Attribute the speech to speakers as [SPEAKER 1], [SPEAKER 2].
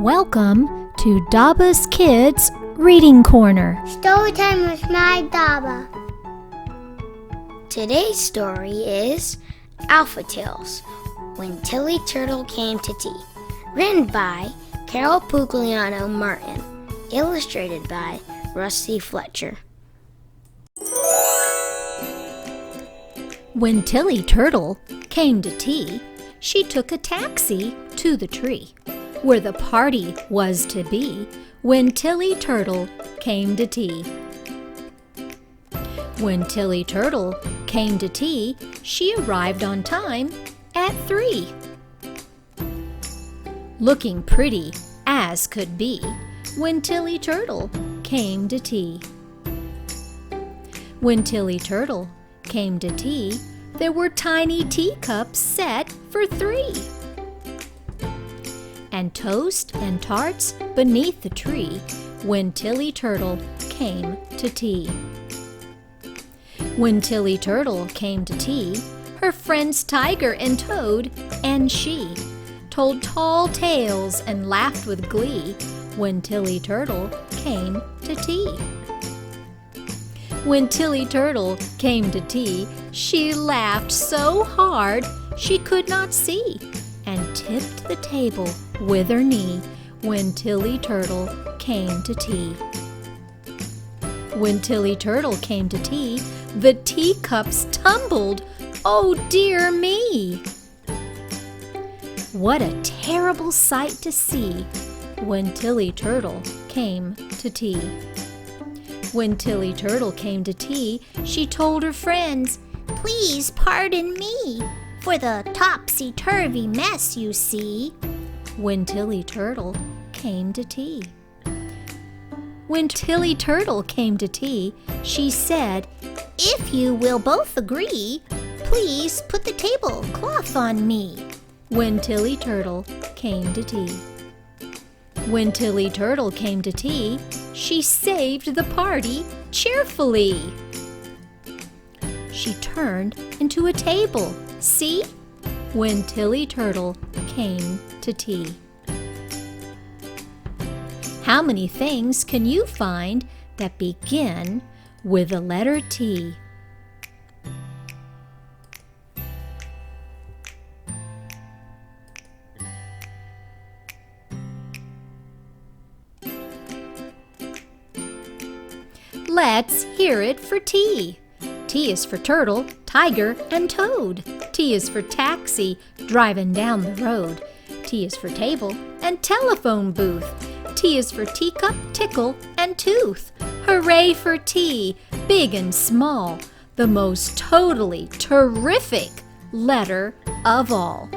[SPEAKER 1] Welcome to Daba's Kids Reading Corner.
[SPEAKER 2] Storytime with my Daba.
[SPEAKER 3] Today's story is Alpha Tales, When Tilly Turtle Came to Tea, written by Pugliano-Martin, illustrated by Rusty Fletcher.
[SPEAKER 1] When Tilly Turtle came to tea, she took a taxi to the tree where the party was to be when Tilly Turtle came to tea. When Tilly Turtle came to tea, she arrived on time at 3. Looking pretty as could be when Tilly Turtle came to tea. When Tilly Turtle came to tea, there were tiny teacups set for 3. And toast and tarts beneath the tree when Tilly Turtle came to tea. When Tilly Turtle came to tea, her friends Tiger and Toad and she told tall tales and laughed with glee when Tilly Turtle came to tea. When Tilly Turtle came to tea, she laughed so hard she could not see and tipped the table with her knee when Tilly Turtle came to tea. When Tilly Turtle came to tea, the teacups tumbled. Oh dear me! What a terrible sight to see when Tilly Turtle came to tea. When Tilly Turtle came to tea, she told her friends,
[SPEAKER 2] Please pardon me for the topsy-turvy mess you see.
[SPEAKER 1] When Tilly Turtle came to tea. When Tilly Turtle came to tea, she said,
[SPEAKER 2] If you will both agree, please put the tablecloth on me.
[SPEAKER 1] When Tilly Turtle came to tea. When Tilly Turtle came to tea, she saved the party cheerfully. She turned into a table, see? When Tilly Turtle came to tea. How many things can you find that begin with the letter T? Let's hear it for T. T is for turtle, tiger, and toad. T is for taxi, driving down the road. T is for table and telephone booth. T is for teacup, tickle, and tooth. Hooray for T, big and small, the most totally terrific letter of all.